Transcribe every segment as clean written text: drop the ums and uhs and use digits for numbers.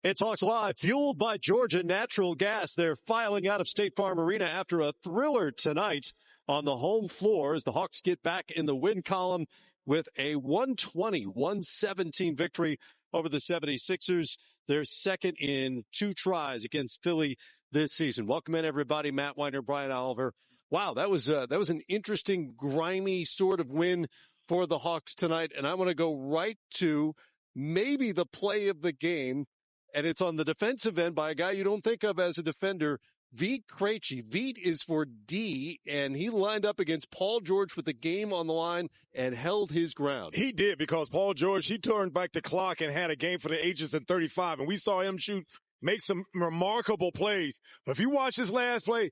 It's Hawks Live, fueled by Georgia Natural Gas. They're filing out of State Farm Arena after a thriller tonight on the home floor as the Hawks get back in the win column with a 120-117 victory over the 76ers. Their second in 2 tries against Philly this season. Welcome in, everybody. Matt Weiner, Brian Oliver. Wow, that was an interesting, grimy sort of win for the Hawks tonight. And I want to go right to maybe the play of the game. And it's on the defensive end by a guy you don't think of as a defender, Vit Krejci. Vit is for D, and he lined up against Paul George with the game on the line and held his ground. He did, because Paul George, he turned back the clock and had a game for the ages in 35, and we saw him make some remarkable plays. But if you watch this last play,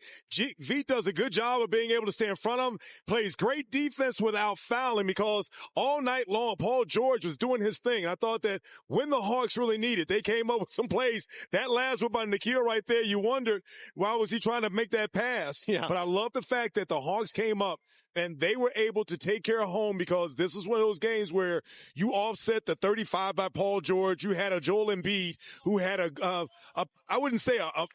Vit does a good job of being able to stay in front of him, plays great defense without fouling, because all night long, Paul George was doing his thing. I thought that when the Hawks really needed, they came up with some plays. That last one by Nikhil right there, you wondered, why was he trying to make that pass? Yeah. But I love the fact that the Hawks came up and they were able to take care of home, because this is one of those games where you offset the 35 by Paul George. You had a Joel Embiid who had I wouldn't say a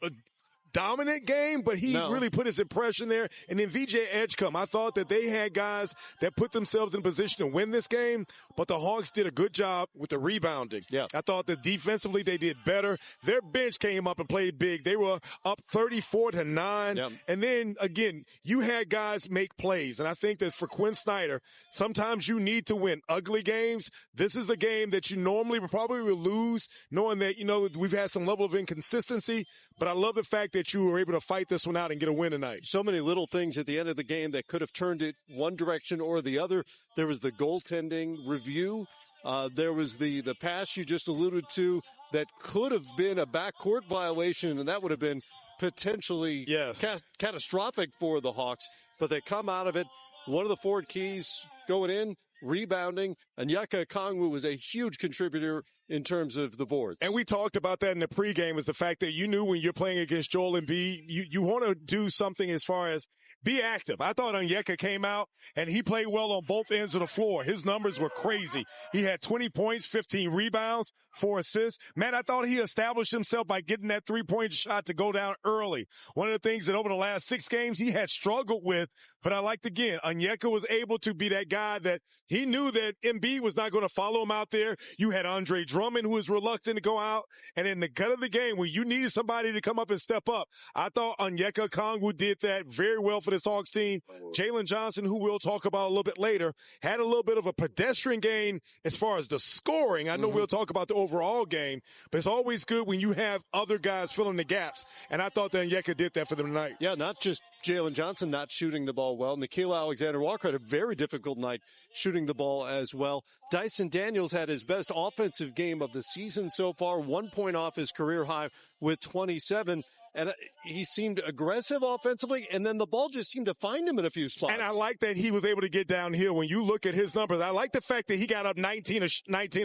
dominant game, but he really put his impression there. And then VJ Edgecombe, I thought that they had guys that put themselves in position to win this game, but the Hawks did a good job with the rebounding. Yeah. I thought that defensively they did better. Their bench came up and played big. They were up 34-9. Yep. And then, again, you had guys make plays. And I think that for Quinn Snyder, sometimes you need to win ugly games. This is a game that you normally probably will lose, knowing that, we've had some level of inconsistency. But I love the fact that you were able to fight this one out and get a win tonight. So many little things at the end of the game that could have turned it one direction or the other. There was the goaltending review. There was the pass you just alluded to that could have been a backcourt violation, and that would have been potentially catastrophic for the Hawks. But they come out of it. One of the forward keys going in, rebounding. Onyeka Okongwu was a huge contributor in terms of the boards. And we talked about that in the pregame, is the fact that you knew when you're playing against Joel Embiid, you want to do something as far as be active. I thought Onyeka came out and he played well on both ends of the floor. His numbers were crazy. He had 20 points, 15 rebounds, 4 assists. Man, I thought he established himself by getting that three-point shot to go down early. One of the things that over the last 6 games he had struggled with, but I liked, again, Onyeka was able to be that guy that he knew that Embiid was not going to follow him out there. You had Andre Drummond, who was reluctant to go out. And in the gut of the game, when you needed somebody to come up and step up, I thought Onyeka Okongwu did that very well for this Hawks team. Jalen Johnson, who we'll talk about a little bit later, had a little bit of a pedestrian game as far as the scoring. I know we'll talk about the overall game, but it's always good when you have other guys filling the gaps. And I thought that Onyeka did that for them tonight. Yeah, not just Jalen Johnson not shooting the ball well. Nickeil Alexander-Walker had a very difficult night shooting the ball as well. Dyson Daniels had his best offensive game of the season so far, 1 point off his career high with 27. And he seemed aggressive offensively, and then the ball just seemed to find him in a few spots. And I like that he was able to get downhill. When you look at his numbers, I like the fact that he got up 19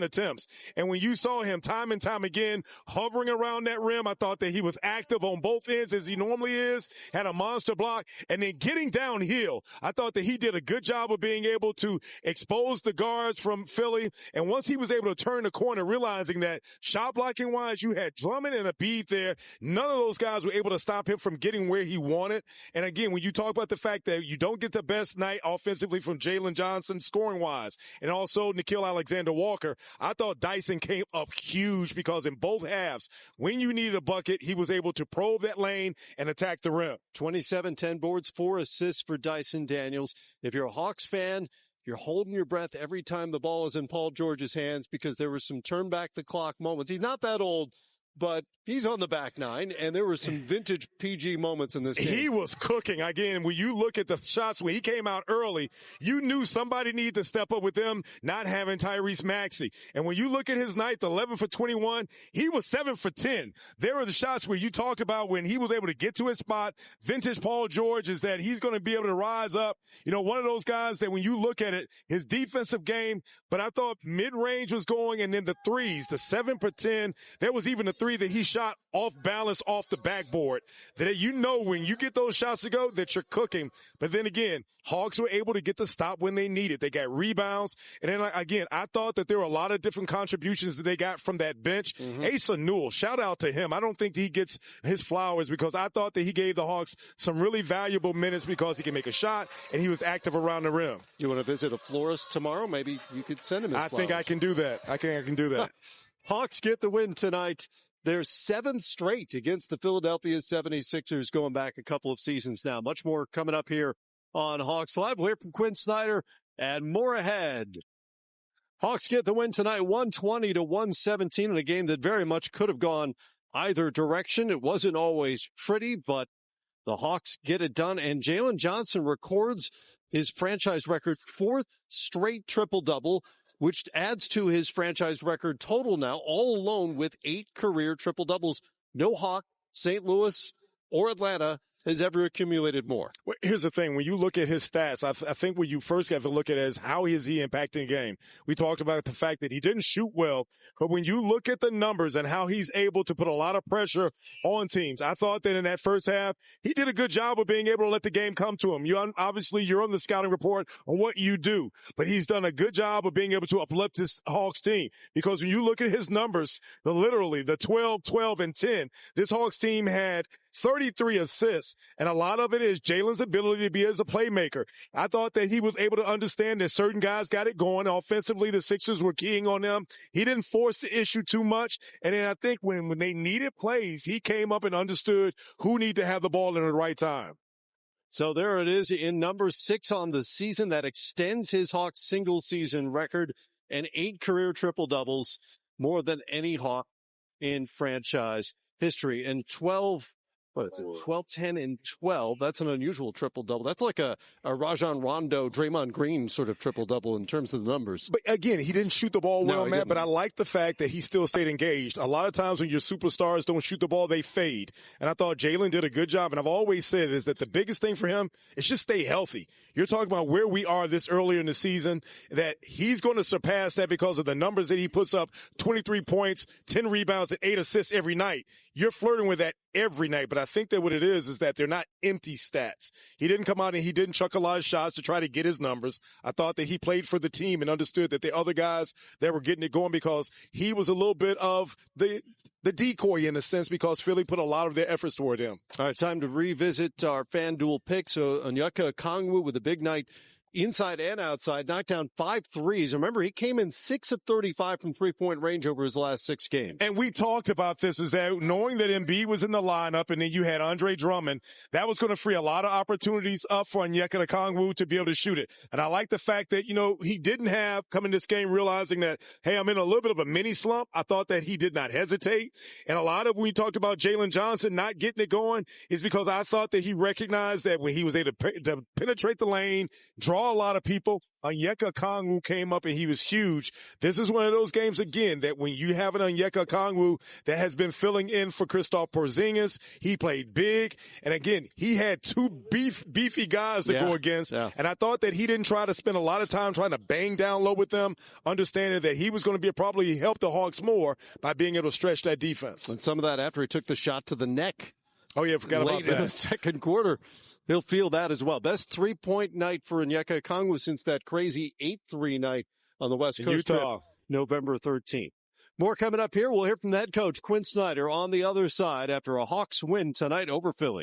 attempts. And when you saw him time and time again hovering around that rim, I thought that he was active on both ends as he normally is, had a monster block, and then getting downhill. I thought that he did a good job of being able to expose the guards from Philly. And once he was able to turn the corner, realizing that shot blocking wise, you had Drummond and Embiid there. None of those guys were able to stop him from getting where he wanted. And again, when you talk about the fact that you don't get the best night offensively from Jalen Johnson scoring wise, and also Nickeil Alexander-Walker, I thought Dyson came up huge, because in both halves, when you needed a bucket, he was able to probe that lane and attack the rim. 27, 10 boards, 4 assists for Dyson Daniels. If you're a Hawks fan, you're holding your breath every time the ball is in Paul George's hands, because there were some turn back the clock moments. He's not that old, but he's on the back nine, and there were some vintage PG moments in this game. He was cooking. Again, when you look at the shots when he came out early, you knew somebody needed to step up with them not having Tyrese Maxey. And when you look at his night, the 11 for 21, he was 7 for 10. There were the shots where you talk about when he was able to get to his spot. Vintage Paul George is that he's going to be able to rise up. One of those guys that when you look at it, his defensive game, but I thought mid-range was going, and then the threes, the 7 for 10. There was even the three that he shot off balance off the backboard. That you know when you get those shots to go that you're cooking. But then again, Hawks were able to get the stop when they needed. They got rebounds. And then again, I thought that there were a lot of different contributions that they got from that bench. Asa Newell, shout out to him. I don't think he gets his flowers because I thought that he gave the Hawks some really valuable minutes because he can make a shot and he was active around the rim. You want to visit a florist tomorrow? Maybe you could send him his flowers. I think I can do that. I can do that. Hawks get the win tonight. Their 7th straight against the Philadelphia 76ers going back a couple of seasons now. Much more coming up here on Hawks Live. We'll hear from Quinn Snyder and more ahead. Hawks get the win tonight, 120-117 in a game that very much could have gone either direction. It wasn't always pretty, but the Hawks get it done. And Jalen Johnson records his franchise record 4th straight triple-double, which adds to his franchise record total now, all alone with 8 career triple-doubles. No Hawk, St. Louis, or Atlanta has ever accumulated more. Well, here's the thing. When you look at his stats, I think what you first have to look at is how is he impacting the game. We talked about the fact that he didn't shoot well, but when you look at the numbers and how he's able to put a lot of pressure on teams, I thought that in that first half, he did a good job of being able to let the game come to him. Obviously, you're on the scouting report on what you do, but he's done a good job of being able to uplift his Hawks team because when you look at his numbers, literally the 12, 12, and 10, this Hawks team had 33 assists, and a lot of it is Jalen's ability to be as a playmaker. I thought that he was able to understand that certain guys got it going. Offensively, the Sixers were keying on them. He didn't force the issue too much, and then I think when they needed plays, he came up and understood who needed to have the ball in the right time. So there it is in number 6 on the season. That extends his Hawks single-season record and 8 career triple-doubles, more than any Hawk in franchise history, and 12, 10, and 12. That's an unusual triple-double. That's like a Rajon Rondo, Draymond Green sort of triple-double in terms of the numbers. But again, he didn't shoot the ball well, Matt, but I like the fact that he still stayed engaged. A lot of times when your superstars don't shoot the ball, they fade. And I thought Jalen did a good job. And I've always said is that the biggest thing for him is just stay healthy. You're talking about where we are this earlier in the season, that he's going to surpass that because of the numbers that he puts up, 23 points, 10 rebounds, and 8 assists every night. You're flirting with that every night. But I think that what it is that they're not empty stats. He didn't come out and he didn't chuck a lot of shots to try to get his numbers. I thought that he played for the team and understood that the other guys that were getting it going because he was a little bit of the decoy in a sense because Philly put a lot of their efforts toward him. All right, time to revisit our FanDuel picks. So Onyeka Okongwu with a big night inside and outside, knocked down 5 threes. Remember, he came in 6 of 35 from three-point range over his last 6 games. And we talked about this, is that knowing that Embiid was in the lineup and then you had Andre Drummond, that was going to free a lot of opportunities up for Onyeka Okongwu to be able to shoot it. And I like the fact that, he didn't have come in this game realizing that, hey, I'm in a little bit of a mini slump. I thought that he did not hesitate. And a lot of when we talked about Jalen Johnson not getting it going is because I thought that he recognized that when he was able to penetrate the lane, draw a lot of people, Onyeka Okongwu came up and he was huge. This is one of those games, again, that when you have an Onyeka Okongwu that has been filling in for Kristaps Porzingis, he played big. And again, he had 2 beefy guys to go against. Yeah. And I thought that he didn't try to spend a lot of time trying to bang down low with them, understanding that he was going to probably help the Hawks more by being able to stretch that defense. And some of that after he took the shot to the neck. Oh, yeah, forgot about that. Late in the second quarter. He'll feel that as well. Best 3-point night for Onyeka Okongwu since that crazy 8-3 night on the West Coast Utah. Trip, November 13th. More coming up here. We'll hear from the head coach, Quinn Snyder, on the other side after a Hawks win tonight over Philly.